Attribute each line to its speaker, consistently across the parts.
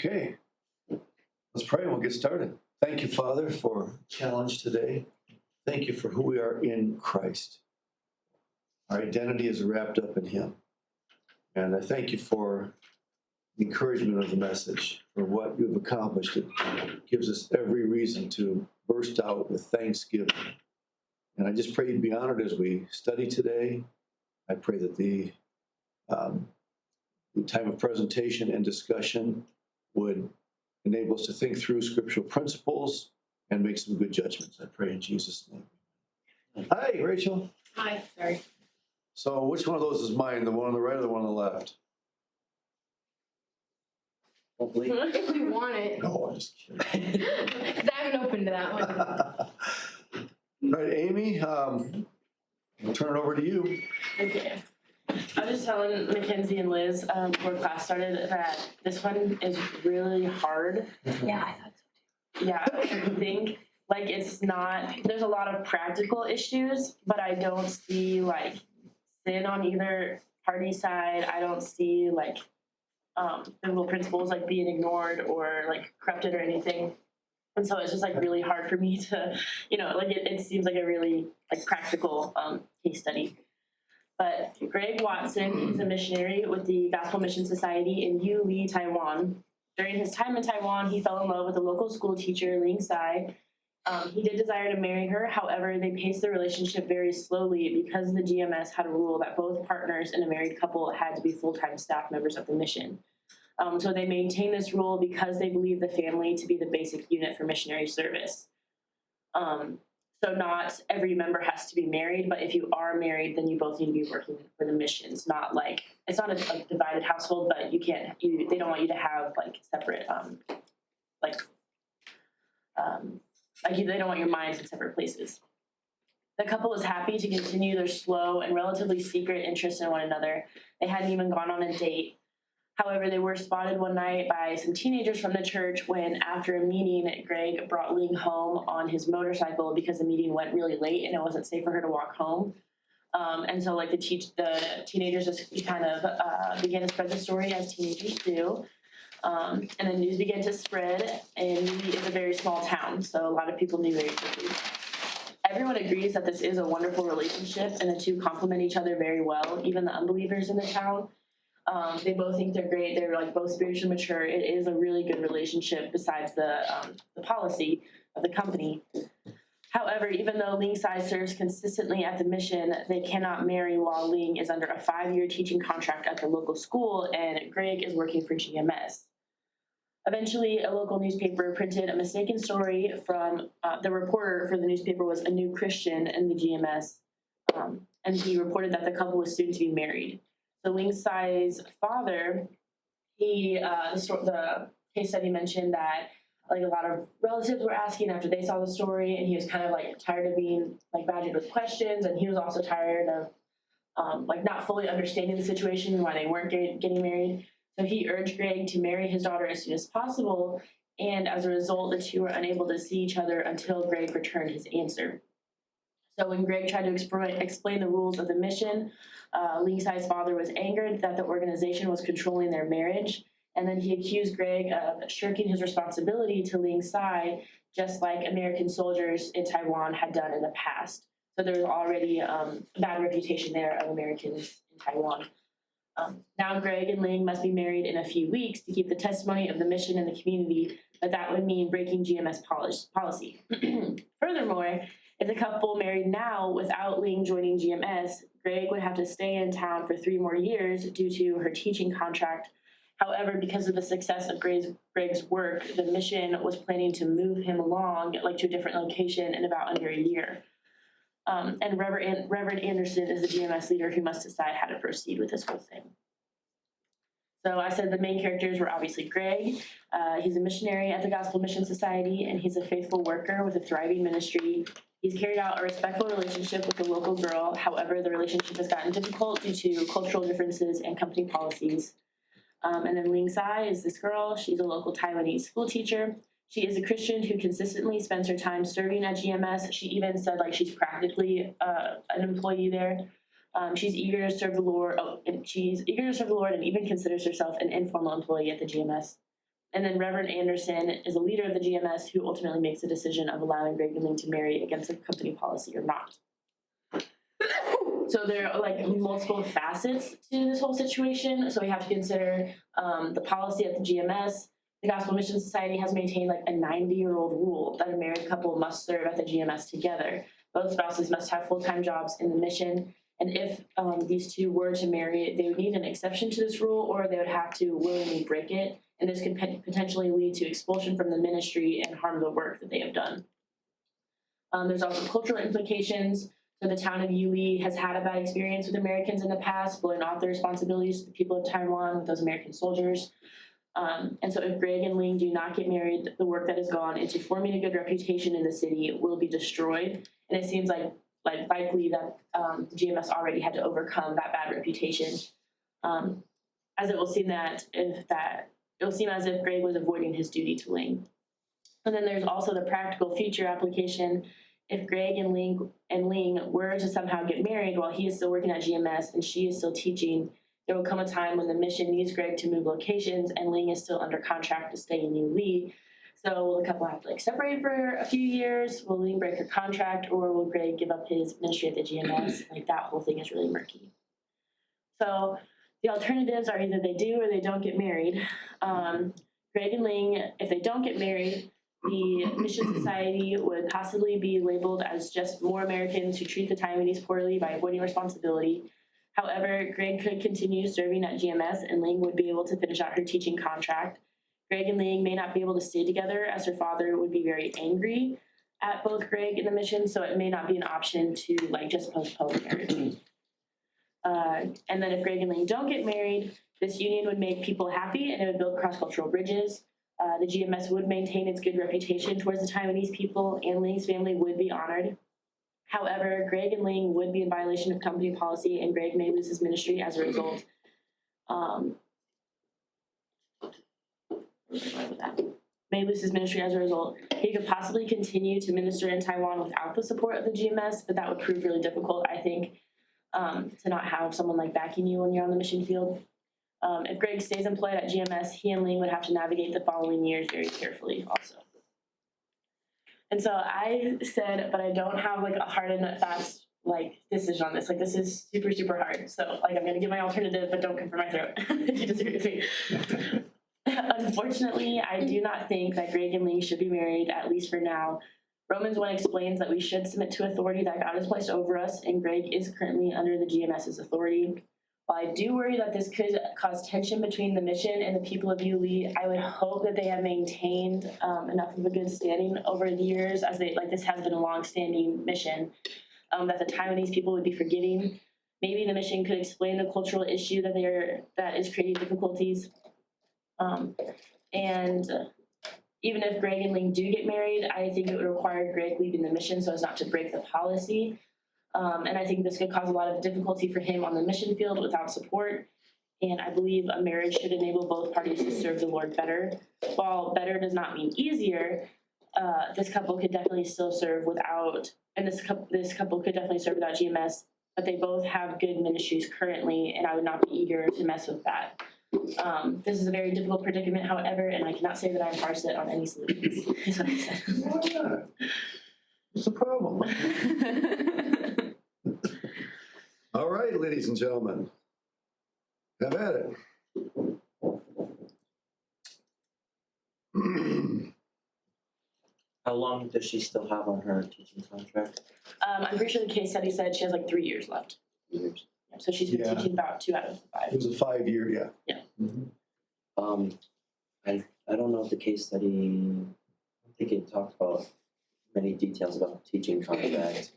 Speaker 1: Okay, let's pray and we'll get started. Thank you, Father, for challenge today. Thank you for who we are in Christ. Our identity is wrapped up in Him. And I thank you for the encouragement of the message, for what you've accomplished. It gives us every reason to burst out with thanksgiving. And I just pray you'd be honored as we study today. I pray that the time of presentation and discussion would enable us to think through scriptural principles and make some good judgments. I pray in Jesus' name. Hi, Rachel.
Speaker 2: Hi, sorry.
Speaker 1: So which one of those is mine, the one on the right or the one on the left?
Speaker 2: Hopefully. If we want it.
Speaker 1: No, I'm just kidding.
Speaker 2: Because I haven't opened to that one.
Speaker 1: All right, Amy, I'll turn it over to you.
Speaker 3: Okay. I was just telling Mackenzie and Liz before class started that this one is really hard.
Speaker 2: Yeah, I thought so.
Speaker 3: Yeah, I think like it's not, there's a lot of practical issues, but I don't see like sin on either party side. I don't see like biblical principles like being ignored or like corrupted or anything. And so it's just like really hard for me to, like it seems like a really like practical case study. But Greg Watson is a missionary with the Gospel Mission Society in Yuli, Taiwan. During his time in Taiwan, he fell in love with a local school teacher, Ling Sai. He did desire to marry her. However, they paced the relationship very slowly because the GMS had a rule that both partners in a married couple had to be full-time staff members of the mission. So they maintained this rule because they believed the family to be the basic unit for missionary service. So not every member has to be married, but if you are married, then you both need to be working for the mission. It's not like, it's not a divided household, but they don't want you to have like separate, they don't want your minds in separate places. The couple was happy to continue their slow and relatively secret interest in one another. They hadn't even gone on a date. However, they were spotted one night by some teenagers from the church when, after a meeting, Greg brought Ling home on his motorcycle because the meeting went really late and it wasn't safe for her to walk home. And so, like, the teenagers just kind of began to spread the story as teenagers do. And the news began to spread, and Yuli is a very small town, so a lot of people knew very quickly. Everyone agrees that this is a wonderful relationship, and the two complement each other very well, even the unbelievers in the town. They both think they're great. They're like both spiritually mature. It is a really good relationship besides the policy of the company. However, even though Ling Sai serves consistently at the mission, they cannot marry while Ling is under a 5-year teaching contract at the local school and Greg is working for GMS. Eventually, a local newspaper printed a mistaken story from the reporter for the newspaper was a new Christian in the GMS, and he reported that the couple was soon to be married. So Ling Sai's father, the case study mentioned that like a lot of relatives were asking after they saw the story, and he was kind of like tired of being like badgered with questions, and he was also tired of like not fully understanding the situation and why they weren't getting married. So he urged Greg to marry his daughter as soon as possible, and as a result, the two were unable to see each other until Greg returned his answer. So when Greg tried to explain the rules of the mission, Ling Sai's father was angered that the organization was controlling their marriage, and then he accused Greg of shirking his responsibility to Ling Sai, just like American soldiers in Taiwan had done in the past. So there was already a bad reputation there of Americans in Taiwan. Now Greg and Ling must be married in a few weeks to keep the testimony of the mission in the community, but that would mean breaking GMS policy. Furthermore, if the couple married now without Ling joining GMS, Greg would have to stay in town for 3 more years due to her teaching contract. However, because of the success of Greg's work, the mission was planning to move him along like to a different location in about under a year. And Reverend Anderson is the GMS leader who must decide how to proceed with this whole thing. So I said the main characters were obviously Greg. He's a missionary at the Gospel Mission Society, and he's a faithful worker with a thriving ministry. He's carried out a respectful relationship with a local girl. However, the relationship has gotten difficult due to cultural differences and company policies. And then Ling Sai is this girl. She's a local Taiwanese school teacher. She is a Christian who consistently spends her time serving at GMS. She even said like she's practically an employee there. She's eager to serve the Lord. And even considers herself an informal employee at the GMS. And then Reverend Anderson is a leader of the GMS who ultimately makes the decision of allowing Greg and Ling to marry against the company policy or not. So there are like multiple facets to this whole situation. So we have to consider the policy at the GMS. The Gospel Mission Society has maintained like a 90-year-old rule that a married couple must serve at the GMS together. Both spouses must have full-time jobs in the mission. And if these two were to marry, they would need an exception to this rule, or they would have to willingly break it. And this could potentially lead to expulsion from the ministry and harm the work that they have done. There's also cultural implications. So the town of Yulee has had a bad experience with Americans in the past, blowing off their responsibilities to the people of Taiwan with those American soldiers. And so if Greg and Ling do not get married, the work that has gone into forming a good reputation in the city will be destroyed. And it seems like likely that the GMS already had to overcome that bad reputation, as it will seem as if Greg was avoiding his duty to Ling. And then there's also the practical future application. If Greg and Ling were to somehow get married while he is still working at GMS and she is still teaching, there will come a time when the mission needs Greg to move locations and Ling is still under contract to stay in Yulee. So will the couple have to separate for a few years? Will Ling break her contract, or will Greg give up his ministry at the GMS? That whole thing is really murky. So the alternatives are either they do or they don't get married. Greg and Ling, if they don't get married, the Mission Society would possibly be labeled as just more Americans who treat the Taiwanese poorly by avoiding responsibility. However, Greg could continue serving at GMS and Ling would be able to finish out her teaching contract. Greg and Ling may not be able to stay together as her father would be very angry at both Greg and the mission, so it may not be an option to just postpone marriage. And then if Greg and Ling don't get married, this union would make people happy and it would build cross-cultural bridges. The GMS would maintain its good reputation towards the Taiwanese people, and Ling's family would be honored. However, Greg and Ling would be in violation of company policy, and Greg may lose his ministry as a result. May lose his ministry as a result. He could possibly continue to minister in Taiwan without the support of the GMS, but that would prove really difficult, I think, to not have someone backing you when you're on the mission field. If Greg stays employed at GMS, he and Ling would have to navigate the following years very carefully also. And so I said, but I don't have a hard and fast decision on this. This is super, super hard. So I'm going to give my alternative, but don't come for my throat if you disagree with me. Unfortunately, I do not think that Greg and Ling should be married, at least for now. Romans 1 explains that we should submit to authority that God has placed over us, and Greg is currently under the GMS's authority. While I do worry that this could cause tension between the mission and the people of Yulee, I would hope that they have maintained enough of a good standing over the years, as this has been a long-standing mission, that the Taiwanese people would be forgiving. Maybe the mission could explain the cultural issue that is creating difficulties. And even if Greg and Ling do get married, I think it would require Greg leaving the mission so as not to break the policy. And I think this could cause a lot of difficulty for him on the mission field without support. And I believe a marriage should enable both parties to serve the Lord better. While better does not mean easier, this couple could definitely still serve without, and this couple could definitely serve without GMS, but they both have good ministries currently, and I would not be eager to mess with that. This is a very difficult predicament, however, and I cannot say that I'm far set on any solutions. Is what I said.
Speaker 1: What's the problem? All right, ladies and gentlemen, have at it.
Speaker 4: How long does she still have on her teaching contract?
Speaker 3: I'm pretty sure the case study said she has 3 years left.
Speaker 4: 2 years.
Speaker 3: So she's been teaching about 2 out of 5.
Speaker 1: It was a 5-year, yeah.
Speaker 3: Yeah.
Speaker 1: Mm-hmm.
Speaker 4: I don't know if the case study, I think it talked about many details about the teaching contract.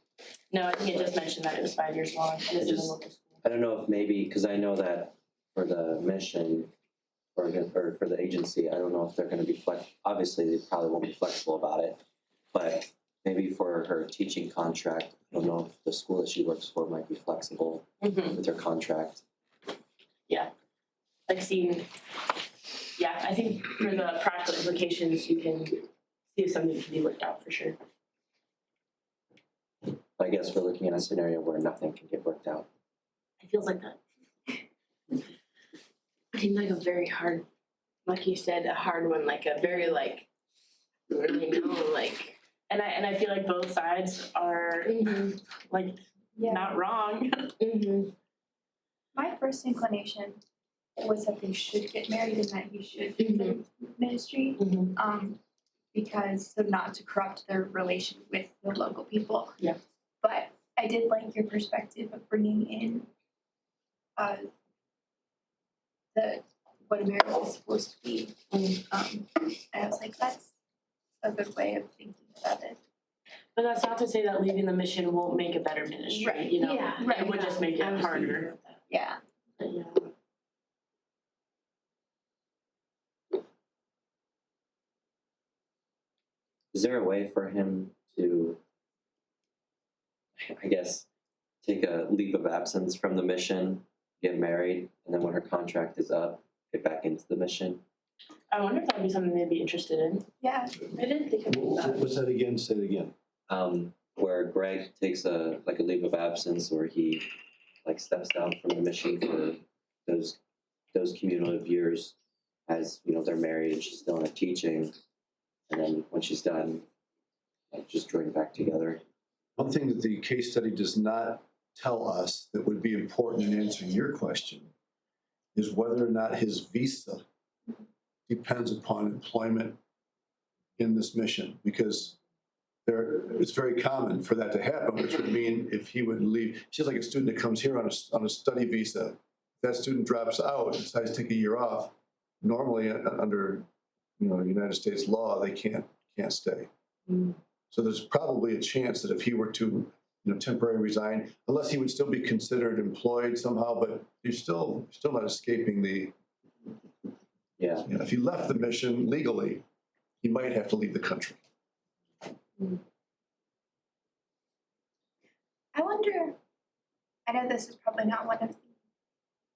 Speaker 3: No, I think it just mentioned that it was 5 years long. And it's in the local school.
Speaker 4: I don't know if maybe, because I know that for the mission or for the agency, I don't know if they're going to be obviously they probably won't be flexible about it, but maybe for her teaching contract, I don't know if the school that she works for might be flexible with her contract.
Speaker 3: Yeah. I think for the practical implications, you can see if something can be worked out for sure.
Speaker 4: I guess we're looking at a scenario where nothing can get worked out.
Speaker 3: It feels like that. It seems like a very hard
Speaker 2: like you said, a hard one, like a very like, really know, like.
Speaker 3: And I feel like both sides are like not wrong.
Speaker 5: My first inclination was that they should get married and that he should do the ministry, because so not to corrupt their relation with the local people.
Speaker 3: Yeah.
Speaker 5: But I did like your perspective of bringing in the what a marriage is supposed to be. And I was like, that's a good way of thinking about it.
Speaker 3: But that's not to say that leaving the mission won't make a better ministry.
Speaker 5: Right.
Speaker 3: You know,
Speaker 2: Yeah.
Speaker 3: it would just make it harder.
Speaker 5: Yeah.
Speaker 3: But, yeah.
Speaker 4: Is there a way for him to, I guess, take a leave of absence from the mission, get married, and then when her contract is up, get back into the mission?
Speaker 3: I wonder if that'd be something they'd be interested in.
Speaker 5: Yeah.
Speaker 3: I didn't think about that.
Speaker 1: What's that again? Say it again.
Speaker 4: Where Greg takes a leave of absence, or he steps down from the mission for those cumulative years, as they're married and she's still in teaching, and then when she's done, just join back together.
Speaker 1: One thing that the case study does not tell us that would be important in answering your question is whether or not his visa depends upon employment in this mission, because it's very common for that to happen, which would mean if he would leave, just like a student that comes here on a study visa, if that student drops out and decides to take a year off, normally under United States law, they can't stay. So there's probably a chance that if he were to temporarily resign, unless he would still be considered employed somehow, but you're still not escaping the.
Speaker 4: Yeah.
Speaker 1: If he left the mission legally, he might have to leave the country.
Speaker 5: I wonder, I know this is probably not one of the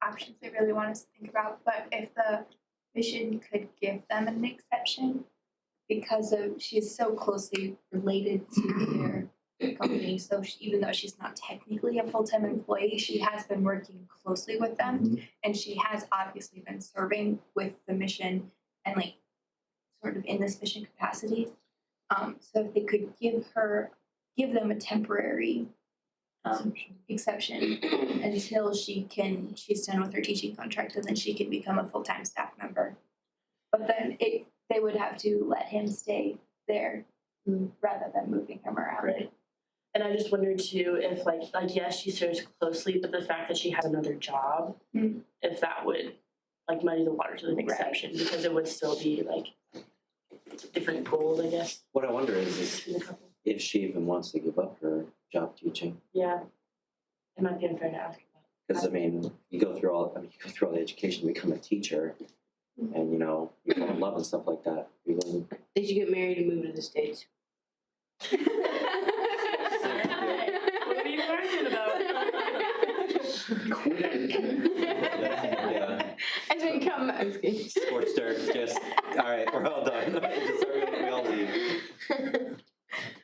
Speaker 5: options they really want us to think about, but if the mission could give them an exception because she's so closely related to their company, so even though she's not technically a full-time employee, she has been working closely with them, and she has obviously been serving with the mission and sort of in this mission capacity. So if they could give them a temporary exception until she's done with her teaching contract, and then she can become a full-time staff member. But then they would have to let him stay there rather than moving him around.
Speaker 3: Right. And I just wondered too if yes, she serves closely, but the fact that she has another job, if that would muddy the waters with an exception, because it would still be different goals, I guess.
Speaker 4: What I wonder is if she even wants to give up her job teaching.
Speaker 3: Yeah, it might be unfair to ask about.
Speaker 4: Because you go through all the education to become a teacher, and you fall in love and stuff like that.
Speaker 2: They should get married and move to the States.
Speaker 3: What are you arguing about?
Speaker 4: Yeah.
Speaker 2: And then come back.
Speaker 4: Sports dirt, just all right. We're all done. We all leave.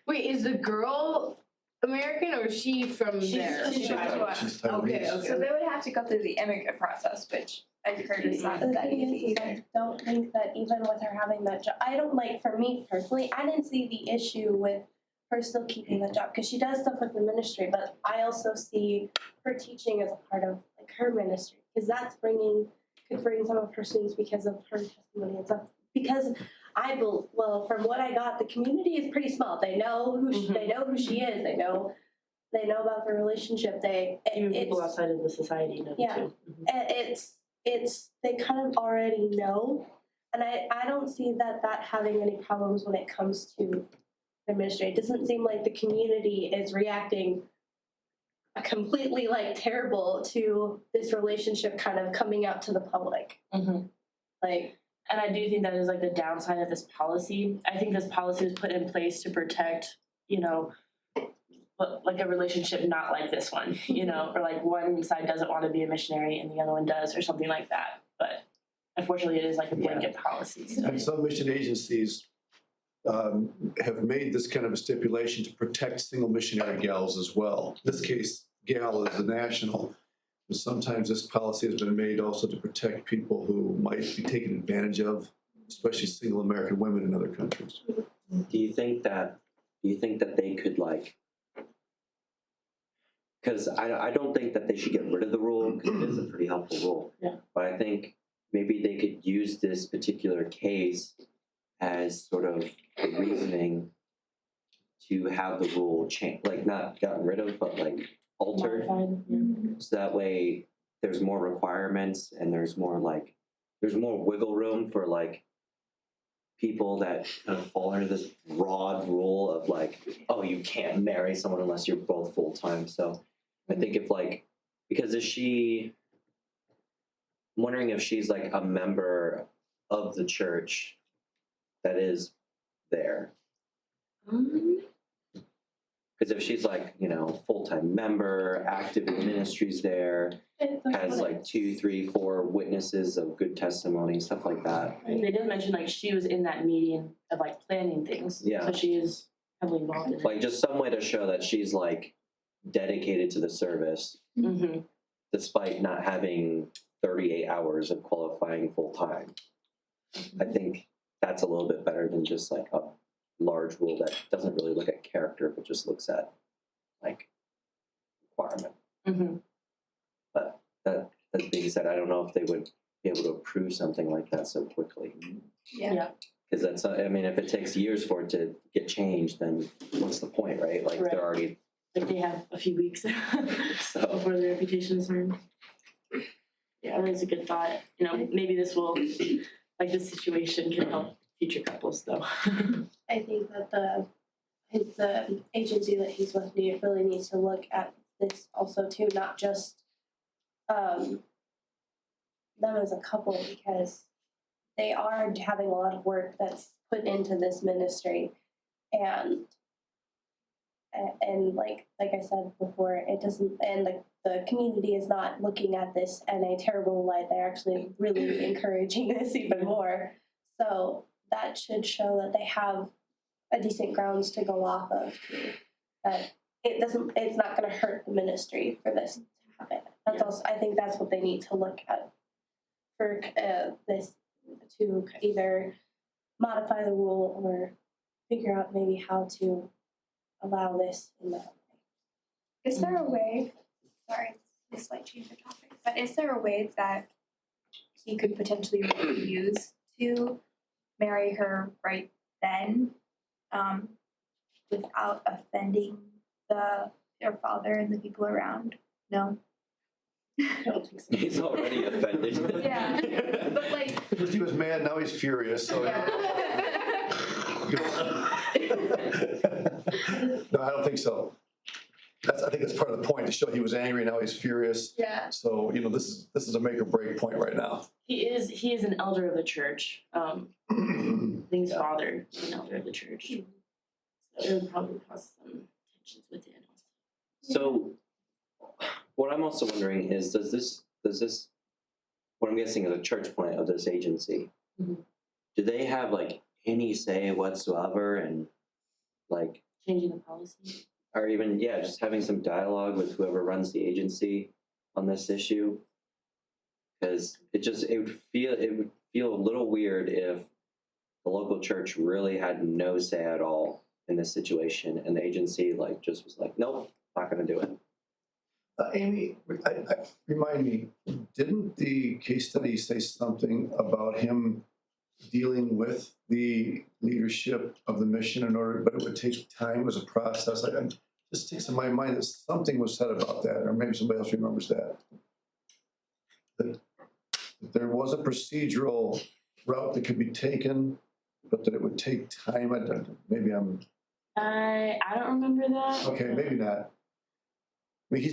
Speaker 2: Wait, is the girl American or is she from there?
Speaker 5: She's Joshua.
Speaker 1: She's Taiwanese.
Speaker 2: Okay.
Speaker 5: So they would have to go through the immigrant process, which I've heard is not
Speaker 6: The
Speaker 5: that
Speaker 6: thing
Speaker 5: easy
Speaker 6: is, I
Speaker 5: either.
Speaker 6: don't think that even with her having that job, I don't for me personally, I didn't see the issue with her still keeping the job because she does stuff with the ministry, but I also see her teaching as a part of her ministry because that's could bring some of her students because of her testimony and stuff. Because from what I got, the community is pretty small. They know who they know who she is. They know about the relationship.
Speaker 3: Even people outside of the society know too.
Speaker 6: It's they kind of already know, and I don't see that having any problems when it comes to the ministry. It doesn't seem like the community is reacting completely terrible to this relationship kind of coming out to the public.
Speaker 3: And I do think that is the downside of this policy. I think this policy was put in place to protect, a relationship not like this one, or one side doesn't want to be a missionary and the other one does, or something like that. But unfortunately, it is a blanket policy. So.
Speaker 1: And some mission agencies have made this kind of a stipulation to protect single missionary gals as well. In this case, gal is a national. But sometimes this policy has been made also to protect people who might be taken advantage of, especially single American women in other countries.
Speaker 4: Do you think that they could like? Because I don't think that they should get rid of the rule because it is a pretty helpful rule.
Speaker 3: Yeah.
Speaker 4: But I think maybe they could use this particular case as sort of a reasoning to have the rule change, like not gotten rid of, but like altered.
Speaker 3: Modified, yeah.
Speaker 4: So that way there's more requirements and there's more wiggle room for like people that kind of fall under this broad rule of like, oh, you can't marry someone unless you're both full time. So I think if like, because I'm wondering if she's like a member of the church that is there. Because if she's like, full-time member, active in ministries there, has like 2, 3, 4 witnesses of good testimony, stuff like that.
Speaker 3: They did mention like she was in that meeting of like planning things.
Speaker 4: Yeah.
Speaker 3: So she is heavily involved in it.
Speaker 4: Like just some way to show that she's like dedicated to the service,
Speaker 3: Mm-hmm.
Speaker 4: despite not having 38 hours of qualifying full-time. I think that's a little bit better than just like a large rule that doesn't really look at character, but just looks at like requirement.
Speaker 3: Mm-hmm.
Speaker 4: But that being said, I don't know if they would be able to approve something like that so quickly.
Speaker 5: Yeah.
Speaker 4: Because that's, I mean, if it takes years for it to get changed, then what's the point, right? Like
Speaker 3: Right.
Speaker 4: they're already,
Speaker 3: Like they have a few weeks
Speaker 4: so,
Speaker 3: before their reputation is harmed. Yeah, that is a good thought. Maybe this will, like this situation can help future couples though.
Speaker 6: I think that the agency that he's with really needs to look at this also too, not just them as a couple, because they are having a lot of work that's put into this ministry, and like I said before, it doesn't, and the community is not looking at this in a terrible light. They're actually really encouraging this even more. So that should show that they have a decent grounds to go off of too. That it's not going to hurt the ministry for this to happen. That's also, I think that's what they need to look at for this, to either modify the rule or figure out maybe how to allow this in that way.
Speaker 5: Is there a way, sorry, this might change the topic, but is there a way that he could potentially refuse to marry her right then, without offending her father and the people around? No?
Speaker 3: I don't think so.
Speaker 4: he's already offended.
Speaker 5: Yeah, but like,
Speaker 1: First he was mad, now he's furious. So.
Speaker 5: yeah.
Speaker 1: No, I don't think so. I think that's part of the point, to show he was angry, now he's furious.
Speaker 5: Yeah.
Speaker 1: So, this is a make or break point right now.
Speaker 3: He is an elder of the church. I think his father is an elder of the church. So it would probably cause some tensions within.
Speaker 4: So what I'm also wondering is, does this, what I'm guessing is a church plant of this agency,
Speaker 3: Mhm.
Speaker 4: do they have like any say whatsoever in like,
Speaker 3: Changing the policy.
Speaker 4: or even, just having some dialogue with whoever runs the agency on this issue? Because it would feel a little weird if the local church really had no say at all in this situation, and the agency just was like, nope, not going to do it.
Speaker 1: Amy, remind me, didn't the case study say something about him dealing with the leadership of the mission but it would take time, it was a process? It just sticks in my mind that something was said about that, or maybe somebody else remembers that. That there was a procedural route that could be taken, but that it would take time.
Speaker 3: I don't remember that.
Speaker 1: Okay, maybe not. I mean,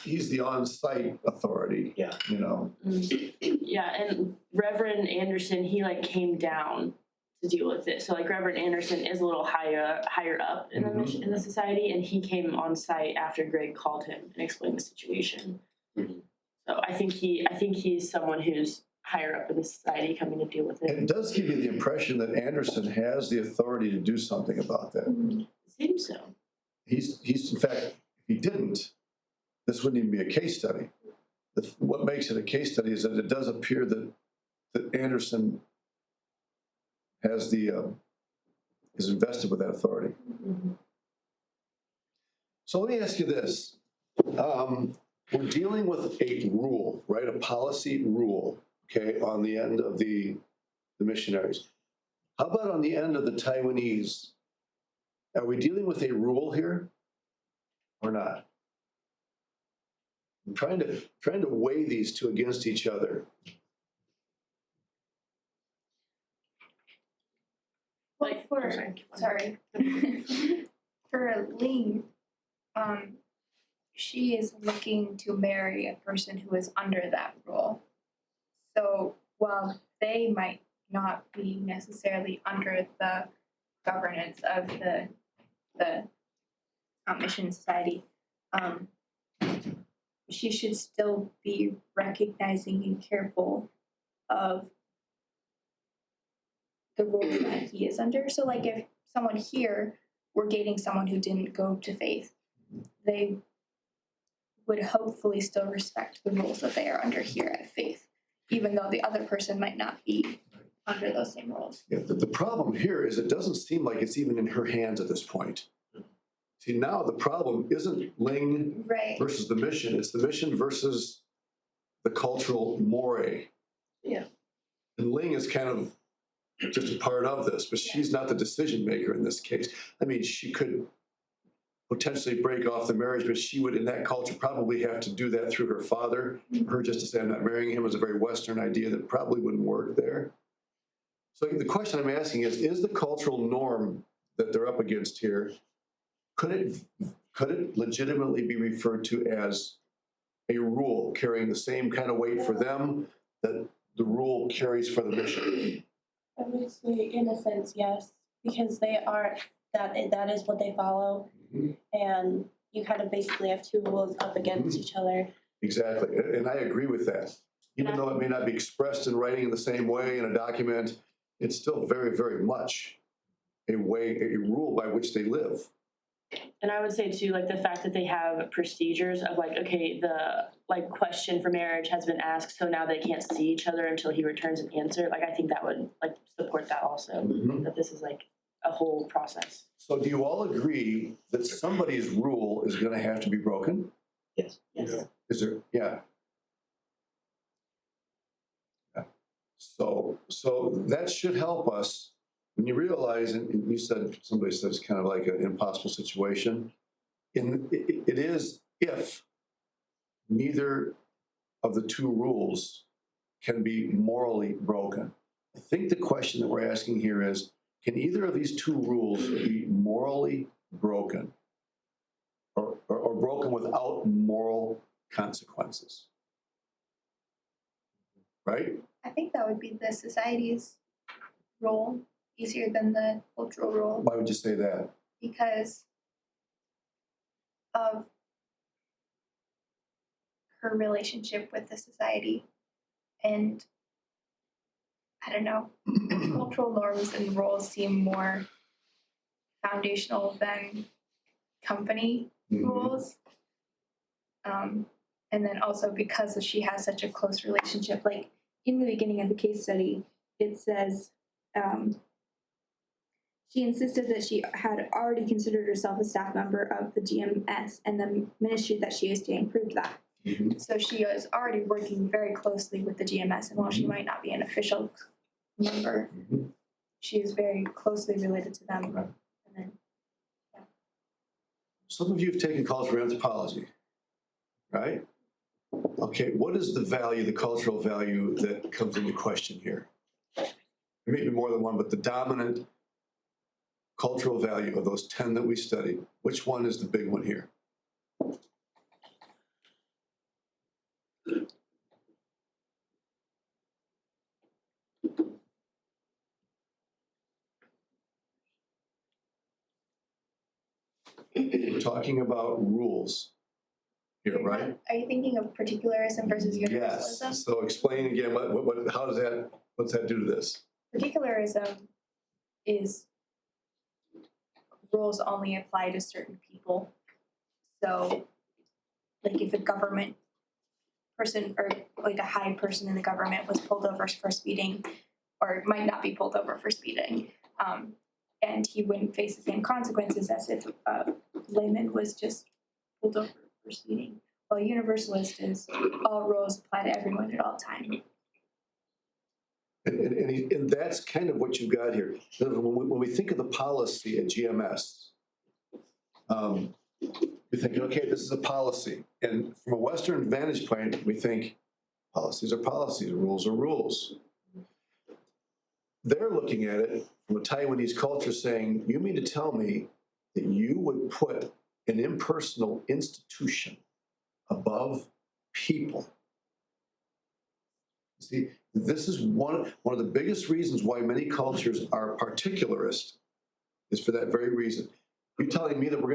Speaker 1: he's the on-site authority.
Speaker 4: Yeah.
Speaker 3: Yeah, and Reverend Anderson, he came down to deal with it. So Reverend Anderson is a little higher up in the mission, in the society, and he came on site after Greg called him and explained the situation.
Speaker 4: Mhm.
Speaker 3: So I think he's someone who's higher up in the society coming to deal with
Speaker 1: And
Speaker 3: it.
Speaker 1: it does give you the impression that Anderson has the authority to do something about that.
Speaker 3: It seems so.
Speaker 1: He's in fact, if he didn't, this wouldn't even be a case study. what makes it a case study is that it does appear that Anderson has is invested with that authority. So let me ask you this. We're dealing with a rule, right? A policy rule, okay, on the end of the missionaries. How about on the end of the Taiwanese? Are we dealing with a rule here or not? I'm trying to weigh these two against each other.
Speaker 5: Well,
Speaker 3: Like,
Speaker 5: for,
Speaker 3: I'm
Speaker 5: sorry. For Ling, she is looking to marry a person who is under that rule. So while they might not be necessarily under the governance of the mission society, she should still be recognizing and careful of the rules that he is under. So like if someone here were dating someone who didn't go to faith, they would hopefully still respect the rules that they are under here at faith, even though the other person might not be under those same rules.
Speaker 1: Yeah, the problem here is it doesn't seem like it's even in her hands at this point. See, now the problem isn't Ling
Speaker 5: Right.
Speaker 1: versus the mission, it's the mission versus the cultural moray.
Speaker 3: Yeah.
Speaker 1: And Ling is kind of just a part of this, but she's not the decision maker in this case. I mean, she could potentially break off the marriage, but she would, in that culture, probably have to do that through her father. Her just to say, I'm not marrying him, is a very Western idea that probably wouldn't work there. So the question I'm asking is the cultural norm that they're up against here, could it legitimately be referred to as a rule carrying the same kind of weight for them that the rule carries for the mission?
Speaker 6: I would say, in a sense, yes, because they are that is what they follow, and you kind of basically have two rules up against each other.
Speaker 1: Exactly, and I agree with that. Even though it may not be expressed in writing in the same way in a document, it's still very, very much a rule by which they live.
Speaker 3: And I would say too, like the fact that they have procedures of like, okay, the like question for marriage has been asked, so now they can't see each other until he returns an answer. Like I think that would like support that also, that this is like a whole process.
Speaker 1: So do you all agree that somebody's rule is going to have to be broken?
Speaker 4: Yes.
Speaker 3: Yes.
Speaker 1: Is there? Yeah. So that should help us when you realize, and you said, somebody said it's kind of like an impossible situation. It is if neither of the two rules can be morally broken. I think the question that we're asking here is, can either of these two rules be morally broken or broken without moral consequences? Right?
Speaker 5: I think that would be the society's role easier than the cultural role
Speaker 1: Why would you say that?
Speaker 5: because of her relationship with the society. And I don't know, cultural norms and roles seem more foundational than company rules. And then also because she has such a close relationship, like in the beginning of the case study, it says she insisted that she had already considered herself a staff member of the GMS, and the ministry that she is doing proved that. So she is already working very closely with the GMS, and while she might not be an official member, she is very closely related to them.
Speaker 1: Right.
Speaker 5: And then,
Speaker 1: Some of you have taken cultural anthropology, right? Okay, what is the value, the cultural value that comes into question here? Maybe more than one, but the dominant cultural value of those 10 that we studied, which one is the big one here? We're talking about rules here, right?
Speaker 5: are you thinking of particularism versus universalism?
Speaker 1: Yes. So explain again, how does that, what's that do to this?
Speaker 5: Particularism is rules only apply to certain people. So, like if a government person or like a high person in the government was pulled over for speeding, or might not be pulled over for speeding, and he wouldn't face the same consequences as if a layman was just pulled over for speeding. Well, universalist is all rules apply to everyone at all times.
Speaker 1: And that's kind of what you've got here. When we think of the policy at GMS, we think, okay, this is a policy. And from a Western vantage point, we think policies are policies, rules are rules. They're looking at it from a Taiwanese culture saying, you mean to tell me that you would put an impersonal institution above people? See, this is one of the biggest reasons why many cultures are particularist, is for that very reason. You're telling me that we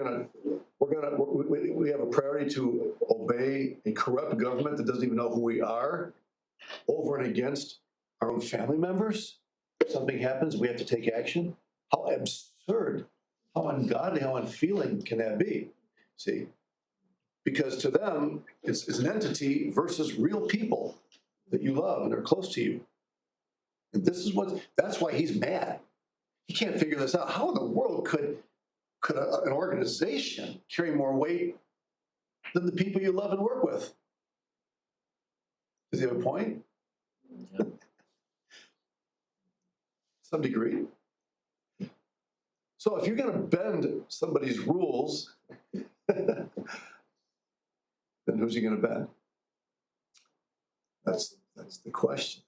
Speaker 1: have a priority to obey a corrupt government that doesn't even know who we are over and against our own family members? If something happens, we have to take action? How absurd, how ungodly, how unfeeling can that be? See? Because to them, it's an entity versus real people that you love and are close to you. And that's why he's mad. He can't figure this out. How in the world could an organization carry more weight than the people you love and work with? Does he have a point?
Speaker 4: Yeah.
Speaker 1: Some degree. So if you're going to bend somebody's rules, then who's he going to bend? That's the question.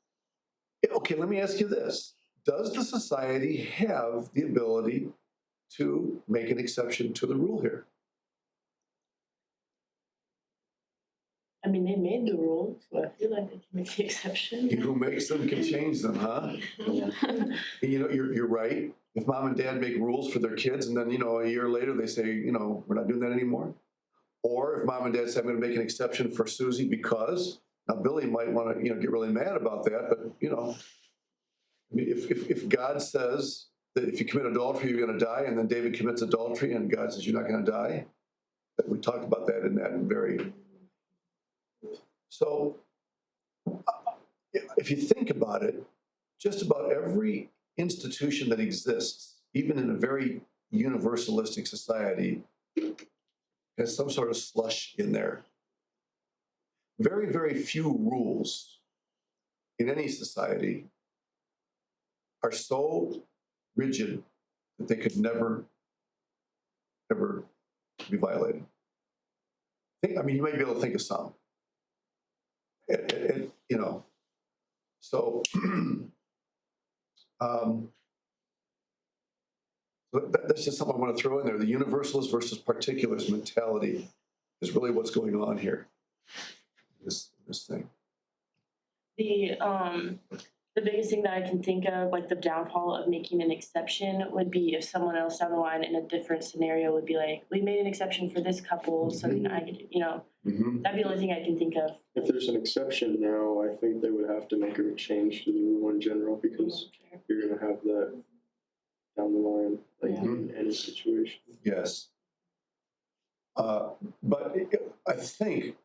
Speaker 1: Okay, let me ask you this. Does the society have the ability to make an exception to the rule here?
Speaker 3: I mean, they made the rules, so I feel like they can make the exception.
Speaker 1: Who makes them can change them, huh?
Speaker 4: Yeah.
Speaker 1: And you're right. If mom and dad make rules for their kids and then, a year later they say, we're not doing that anymore. Or if mom and dad say, I'm going to make an exception for Susie because, now Billy might want to, get really mad about that, but, if God says that if you commit adultery, you're going to die, and then David commits adultery and God says you're not going to die, we talked about that in that very. So if you think about it, just about every institution that exists, even in a very universalistic society, has some sort of slush in there. Very, very few rules in any society are so rigid that they could never, ever be violated. You might be able to think of some. So that's just something I want to throw in there. The universalist versus particularist mentality is really what's going on here. This thing.
Speaker 3: The biggest thing that I can think of, like the downfall of making an exception, would be if someone else down the line in a different scenario would be like, we made an exception for this couple, so can I get,
Speaker 1: Mm-hmm.
Speaker 3: that'd be the only thing I can think of.
Speaker 7: If there's an exception now, I think they would have to make a change to the rule in general because you're going to have that down the line, like in any situation.
Speaker 1: Yes. But I think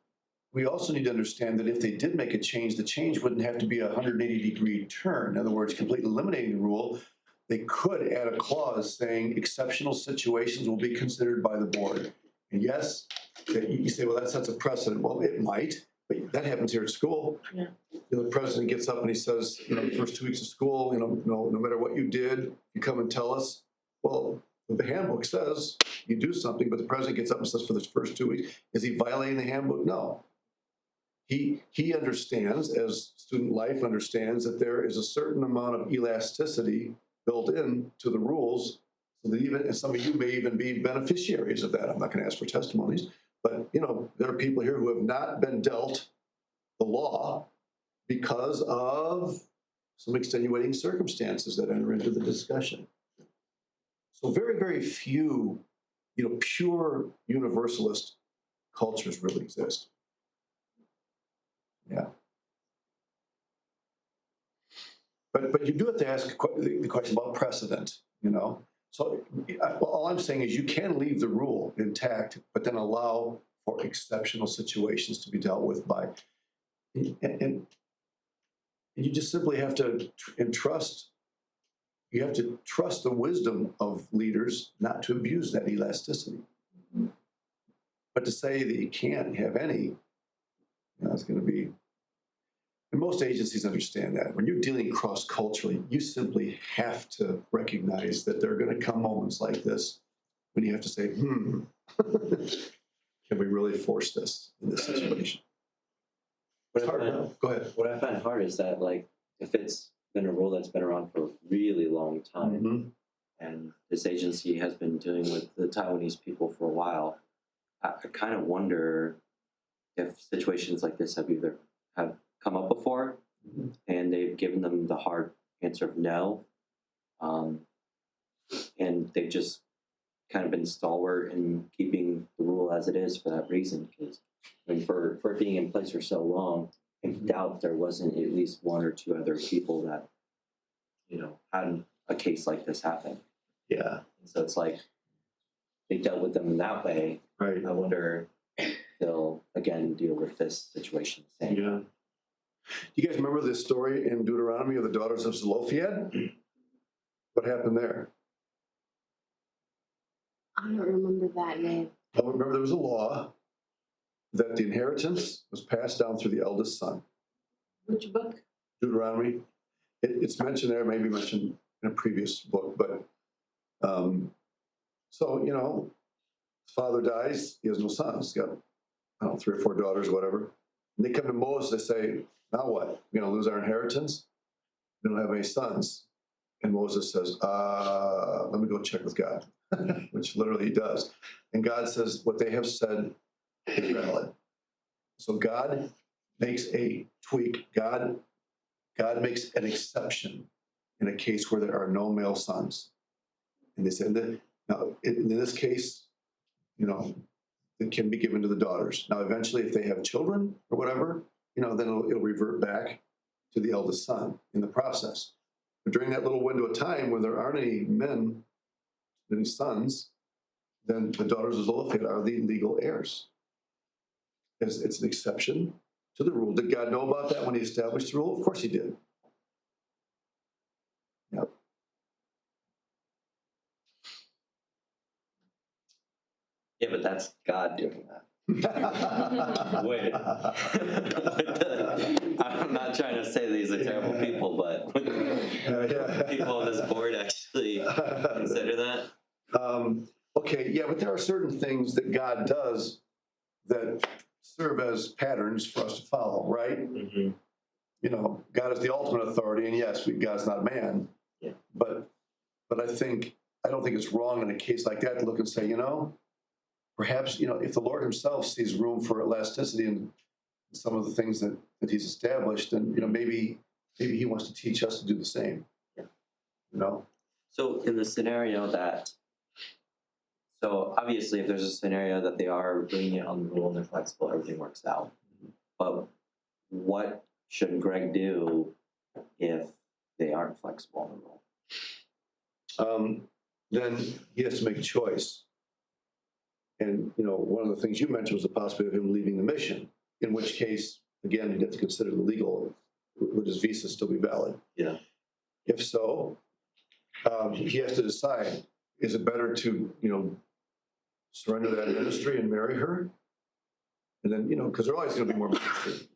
Speaker 1: we also need to understand that if they did make a change, the change wouldn't have to be a 180-degree turn. In other words, completely eliminating the rule. They could add a clause saying exceptional situations will be considered by the board. And yes, you say, well, that sets a precedent. Well, it might, but that happens here at school.
Speaker 3: Yeah.
Speaker 1: The president gets up and he says, the first 2 weeks of school, no matter what you did, you come and tell us. Well, the handbook says you do something, but the president gets up and says for the first 2 weeks, is he violating the handbook? No. He understands, as student life understands, that there is a certain amount of elasticity built in to the rules, so that and some of you may even be beneficiaries of that. I'm not going to ask for testimonies, but there are people here who have not been dealt the law because of some extenuating circumstances that enter into the discussion. So very, very few, pure universalist cultures really exist. Yeah. But you do have to ask the question about precedent, So all I'm saying is you can leave the rule intact, but then allow for exceptional situations to be dealt with by. And you just simply have to entrust. You have to trust the wisdom of leaders not to abuse that elasticity. But to say that you can't have any, it's going to be. And most agencies understand that. When you're dealing cross-culturally, you simply have to recognize that there are going to come moments like this when you have to say, can we really force this in this situation? It's hard. Go ahead.
Speaker 4: What I find hard is that, like, if it's been a rule that's been around for a really long time,
Speaker 1: Mm-hmm.
Speaker 4: and this agency has been dealing with the Taiwanese people for a while, I kind of wonder if situations like this have come up before, and they've given them the hard answer of no, and they've just kind of been stalwart in keeping the rule as it is for that reason. Because I mean, for it being in place for so long, I doubt there wasn't at least one or two other people that had a case like this happen.
Speaker 1: Yeah.
Speaker 4: So it's like they dealt with them in that way.
Speaker 1: Right.
Speaker 4: I wonder if they'll again deal with this situation the same.
Speaker 1: Yeah. You guys remember this story in Deuteronomy of the daughters of Zelophehad? What happened there?
Speaker 2: I don't remember that name.
Speaker 1: I remember there was a law that the inheritance was passed down through the eldest son.
Speaker 2: Which book?
Speaker 1: Deuteronomy. It's mentioned there, maybe mentioned in a previous book, but so his father dies, he has no sons. He's got, I don't know, 3 or 4 daughters, whatever. And they come to Moses, they say, now what? We're going to lose our inheritance? We don't have any sons. And Moses says, let me go check with God, which literally he does. And God says, what they have said is valid. So God makes a tweak. God makes an exception in a case where there are no male sons. And they said that now in this case, it can be given to the daughters. Now, eventually, if they have children or whatever, then it'll revert back to the eldest son in the process. But during that little window of time where there aren't any sons, then the daughters of Zelophehad are the legal heirs. It's an exception to the rule. Did God know about that when he established the rule? Of course he did. Yep.
Speaker 4: Yeah, but that's God doing that. Wait. I'm not trying to say these are terrible people, but people on this board actually consider that.
Speaker 1: Okay, yeah, but there are certain things that God does that serve as patterns for us to follow, right?
Speaker 4: Mm-hmm.
Speaker 1: God is the ultimate authority, and yes, God's not man.
Speaker 4: Yeah.
Speaker 1: But I don't think it's wrong in a case like that to look and say, perhaps, if the Lord himself sees room for elasticity in some of the things that he's established, then, maybe he wants to teach us to do the same.
Speaker 4: Yeah. So in the scenario so obviously if there's a scenario that they are lenient on the rule and they're flexible, everything works out. But what should Greg do if they aren't flexible on the rule?
Speaker 1: Then he has to make a choice. And, one of the things you mentioned was the possibility of him leaving the mission, in which case, again, he'd have to consider the legal, would his visa still be valid?
Speaker 4: Yeah.
Speaker 1: If so, he has to decide, is it better to, surrender that ministry and marry her? And then, because there are always going to be more ministry.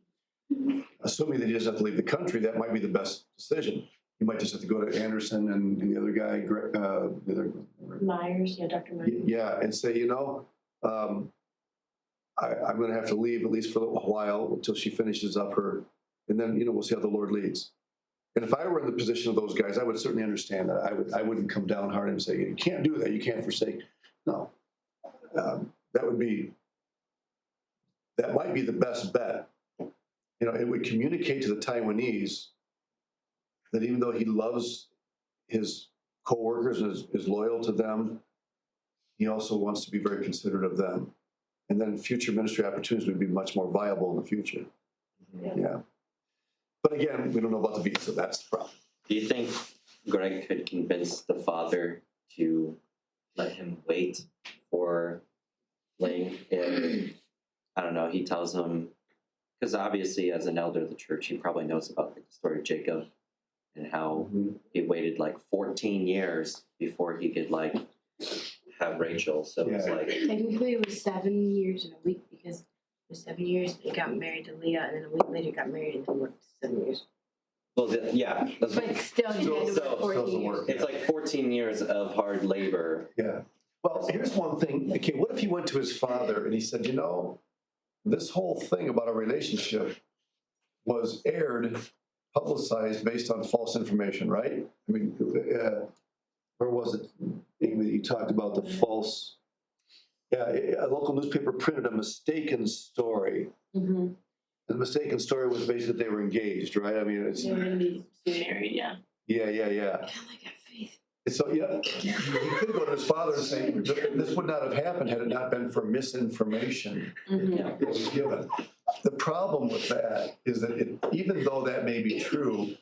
Speaker 1: Assuming that he doesn't have to leave the country, that might be the best decision. You might just have to go to Anderson and the other guy,
Speaker 3: Myers, Dr. Myers.
Speaker 1: Yeah, and say, I'm going to have to leave at least for a while until she finishes up her, and then we'll see how the Lord leads. And if I were in the position of those guys, I would certainly understand that. I wouldn't come down hard and say, you can't do that, you can't forsake. No, that might be the best bet. It would communicate to the Taiwanese that even though he loves his coworkers and is loyal to them, he also wants to be very considerate of them. And then future ministry opportunities would be much more viable in the future. Yeah. But again, we don't know about the visa. That's the problem.
Speaker 4: Do you think Greg could convince the father to let him wait for Ling if, I don't know, he tells him, because obviously as an elder of the church, he probably knows about the story of Jacob and how he waited like 14 years before he could like have Rachel. So it's
Speaker 1: Yeah.
Speaker 4: like,
Speaker 2: Technically, it was 7 years and a week because it was 7 years. He got married to Leah, and then a week later got married, and then worked 7 years.
Speaker 4: well, yeah, that's
Speaker 2: But still, he had to
Speaker 1: Still
Speaker 2: work 14
Speaker 1: doesn't
Speaker 2: years.
Speaker 1: work.
Speaker 4: it's like 14 years of hard labor.
Speaker 1: Yeah. Well, here's one thing. Okay, what if he went to his father and he said, this whole thing about our relationship was aired, publicized based on false information, right? I mean, where was it? Amy, you talked about the false. Yeah, a local newspaper printed a mistaken story.
Speaker 3: Mm-hmm.
Speaker 1: The mistaken story was basically they were engaged, right? I mean, it's
Speaker 3: They're gonna be married, yeah.
Speaker 1: yeah.
Speaker 2: Kind of like that faith.
Speaker 1: So yeah, he could go to his father and say, "This would not have happened had it not been for misinformation
Speaker 3: Mm-hmm.
Speaker 1: that was given." The problem with that is that even though that may be true,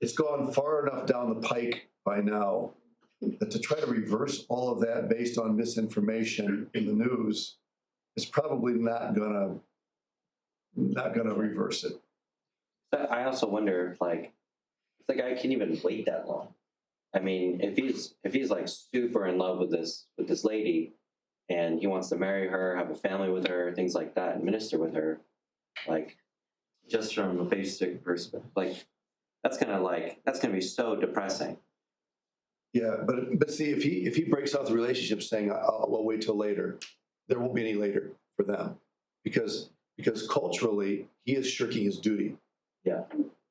Speaker 1: it's gone far enough down the pike by now that to try to reverse all of that based on misinformation in the news is probably not gonna reverse it.
Speaker 4: But I also wonder if like the guy can even wait that long. I mean, if he's like super in love with this lady, and he wants to marry her, have a family with her, things like that, and minister with her, like just from a basic perspective, like that's gonna be so depressing.
Speaker 1: Yeah, but see, if he breaks off the relationship saying, "I'll wait till later," there won't be any later for them, because culturally he is shirking his duty.
Speaker 4: Yeah.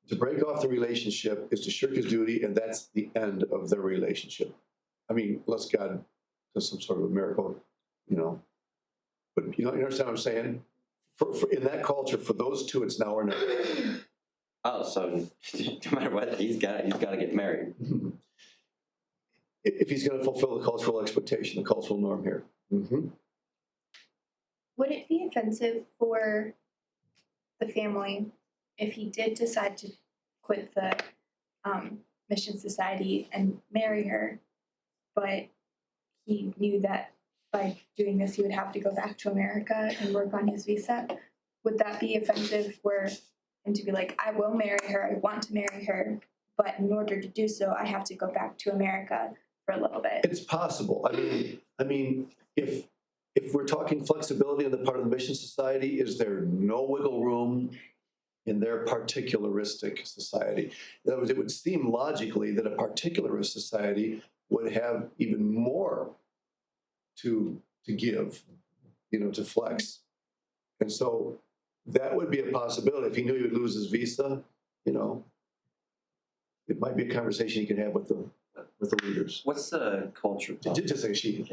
Speaker 1: To break off the relationship is to shirk his duty, and that's the end of their relationship. I mean, unless God does some sort of a miracle, But you understand what I'm saying? For in that culture, for those two, it's now or never.
Speaker 4: Oh, so no matter what, he's got to get married.
Speaker 1: If he's going to fulfill the cultural expectation, the cultural norm here. Mm-hmm.
Speaker 5: Would it be offensive for the family if he did decide to quit the mission society and marry her, but he knew that by doing this he would have to go back to America and work on his visa? Would that be offensive for him to be like, I will marry her, I want to marry her, but in order to do so, I have to go back to America for a little bit?
Speaker 1: It's possible. I mean, if we're talking flexibility on the part of the mission society, is there no wiggle room in their particularistic society? In other words, it would seem logically that a particularist society would have even more to give, to flex. And so that would be a possibility. If he knew he would lose his visa, it might be a conversation he could have with the leaders.
Speaker 4: What's the culture?
Speaker 1: Just like she.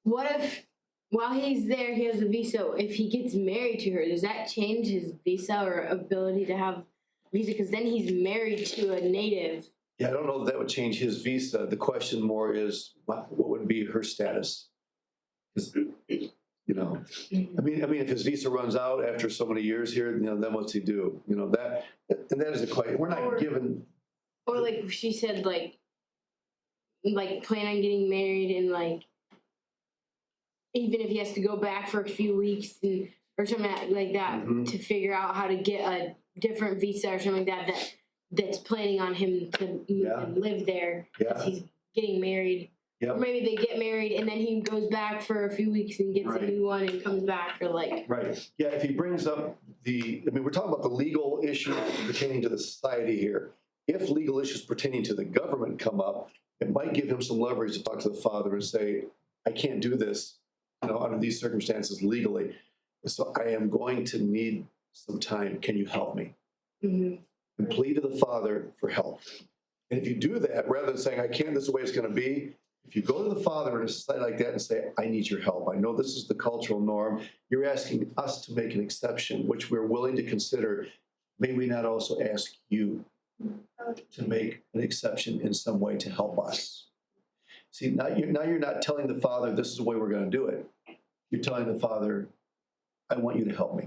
Speaker 2: What if while he's there, he has a visa? If he gets married to her, does that change his visa or ability to have visa? Because then he's married to a native.
Speaker 1: Yeah, I don't know if that would change his visa. The question more is, what would be her status? 'Cause, I mean, if his visa runs out after so many years here, then what's he do? And that is a question. We're not given.
Speaker 2: Or like she said, like plan on getting married and like even if he has to go back for a few weeks or something like that
Speaker 1: Mhm.
Speaker 2: to figure out how to get a different visa or something like that that's planning on him to move
Speaker 1: Yeah.
Speaker 2: and live there because
Speaker 1: Yeah,
Speaker 2: he's getting married.
Speaker 1: Yep.
Speaker 2: Or maybe they get married and then he goes back for a few weeks and gets
Speaker 1: Right.
Speaker 2: a new one and comes back or like
Speaker 1: right. Yeah, if he brings up we're talking about the legal issues pertaining to the society here. If legal issues pertaining to the government come up, it might give him some leverage to talk to the father and say, I can't do this, under these circumstances legally. So I am going to need some time. Can you help me?
Speaker 2: mhm.
Speaker 1: And plead to the father for help. And if you do that, rather than saying, I can't, this is the way it's going to be, if you go to the father in a society like that and say, I need your help. I know this is the cultural norm. You're asking us to make an exception, which we're willing to consider. May we not also ask you to make an exception in some way to help us? See, now you're not telling the father, this is the way we're going to do it. You're telling the father, I want you to help me.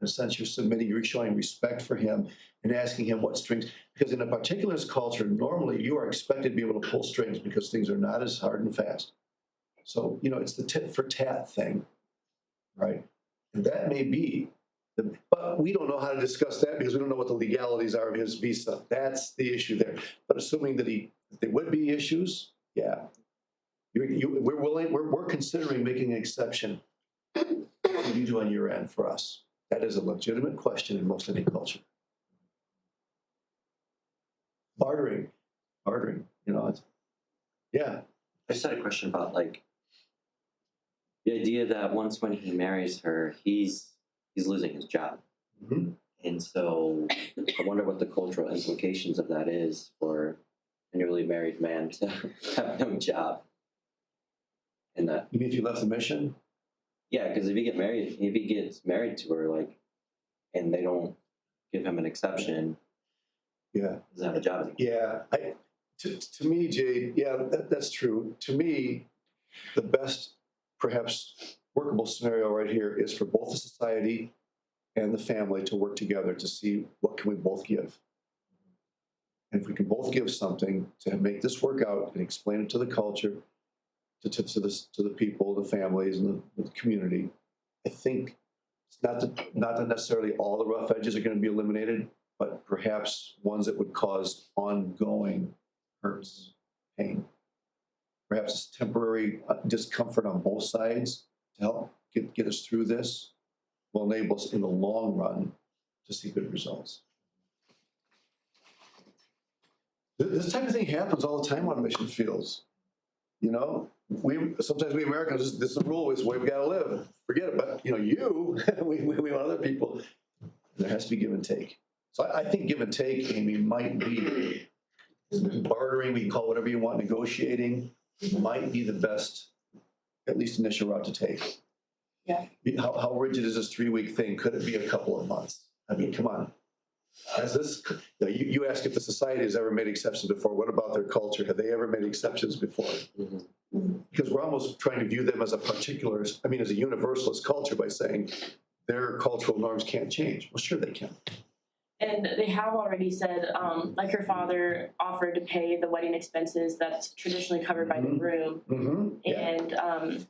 Speaker 1: In a sense, you're submitting, you're showing respect for him and asking him what strings, because in a particularist culture, normally you are expected to be able to pull strings because things are not as hard and fast. So, it's the tit for tat thing, right? And that may be But we don't know how to discuss that because we don't know what the legalities are of his visa. That's the issue there. But assuming that there would be issues, yeah. We're considering making an exception. What do you do on your end for us? That is a legitimate question in most any culture. Bartering, yeah.
Speaker 4: I just had a question about like the idea that once when he marries her, he's losing his job.
Speaker 1: Mhm.
Speaker 4: And so I wonder what the cultural implications of that is for a newly married man to have no job. And that,
Speaker 1: You mean if you left the mission?
Speaker 4: yeah, because if he gets married to her, like, and they don't give him an exception,
Speaker 1: Yeah.
Speaker 4: he doesn't have a job anymore.
Speaker 1: Yeah. To me, Jade, yeah, that's true. To me, the best, perhaps workable scenario right here is for both the society and the family to work together to see what can we both give. And if we can both give something to make this work out and explain it to the culture, to the people, the families, and the community, I think it's not that necessarily all the rough edges are going to be eliminated, but perhaps ones that would cause ongoing hurts, pain. Perhaps it's temporary discomfort on both sides to help get us through this will enable us in the long run to see good results. This type of thing happens all the time on mission fields. You know, sometimes we Americans, this is the rule, is the way we got to live. Forget it. But, we want other people. There has to be give and take. So I think give and take, Amy, might be bartering, we can call it whatever you want, negotiating, might be the best, at least initial route to take.
Speaker 3: Yeah.
Speaker 1: How rigid is this 3-week thing? Could it be a couple of months? I mean, come on. You ask if the society has ever made exceptions before. What about their culture? Have they ever made exceptions before?
Speaker 4: Mm-hmm.
Speaker 1: Because we're almost trying to view them as as a universalist culture by saying their cultural norms can't change. Well, sure they can.
Speaker 3: And they have already said, like her father offered to pay the wedding expenses that's traditionally covered by the groom.
Speaker 1: Mm-hmm. Yeah.
Speaker 3: And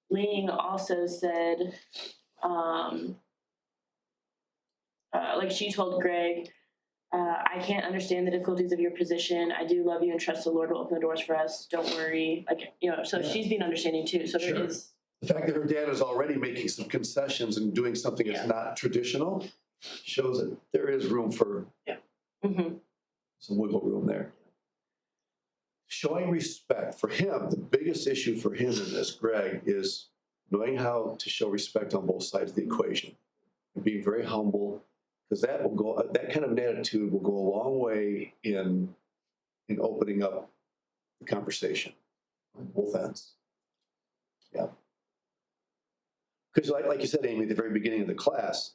Speaker 3: Ling also said, like she told Greg, I can't understand the difficulties of your position. I do love you and trust the Lord will open the doors for us. Don't worry. So
Speaker 1: Yeah.
Speaker 3: She's being understanding too. So
Speaker 1: Sure.
Speaker 3: there is.
Speaker 1: The fact that her dad is already making some concessions and doing something that's not traditional shows that there is room for
Speaker 3: Mm-hmm.
Speaker 1: some wiggle room there. Showing respect for him, the biggest issue for him in this, Greg, is knowing how to show respect on both sides of the equation and being very humble, because that kind of an attitude will go a long way in opening up the conversation on both ends. Yeah. Because like you said, Amy, at the very beginning of the class,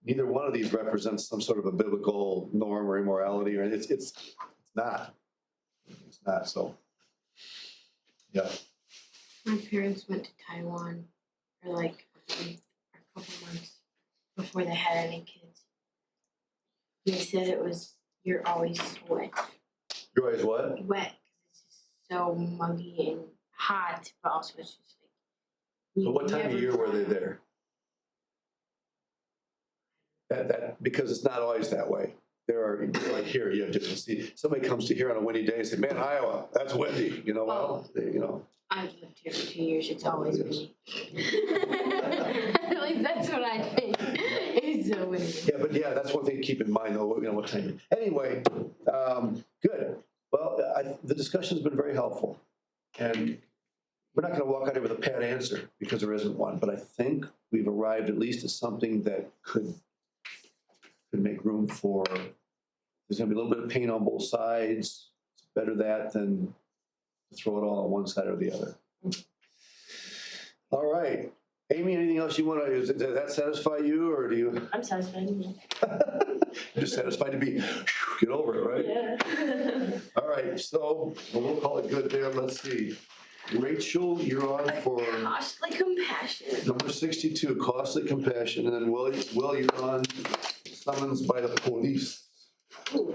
Speaker 1: neither one of these represents some sort of a biblical norm or immorality, or it's not. It's not. So, yeah.
Speaker 2: My parents went to Taiwan for like a couple months before they had any kids. They said you're always wet.
Speaker 1: You're always what?
Speaker 2: Wet, because it's just so muggy and hot, but also it's just like.
Speaker 1: But what time of
Speaker 2: never
Speaker 1: year were they
Speaker 2: dry.
Speaker 1: there? That because it's not always that way. There are, like here, you have different. See, somebody comes to here on a windy day and say, "Man, Iowa, that's windy."
Speaker 2: I've lived here for 2 years. It's always windy. Like that's what I think. It's so windy.
Speaker 1: Yeah, but that's one thing to keep in mind, though. What time? Anyway, good. Well, the discussion's been very helpful, and we're not going to walk out here with a pat answer because there isn't one. But I think we've arrived at least at something that could make room for. There's going to be a little bit of pain on both sides. It's better that than to throw it all on one side or the other. All right. Amy, anything else you want to, does that satisfy you, or do you?
Speaker 3: I'm satisfied.
Speaker 1: You're just satisfied to get over it, right?
Speaker 3: Yeah.
Speaker 1: All right, so we'll call it good there. Let's see. Rachel, you're on for
Speaker 2: Costly compassion.
Speaker 1: number 62, costly compassion, and then Will, you're on summons by the police on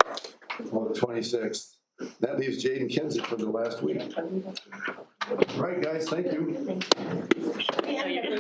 Speaker 1: the 26th. That leaves Jade and Kenzie for the last week. All right, guys, thank you.
Speaker 3: Yeah, you're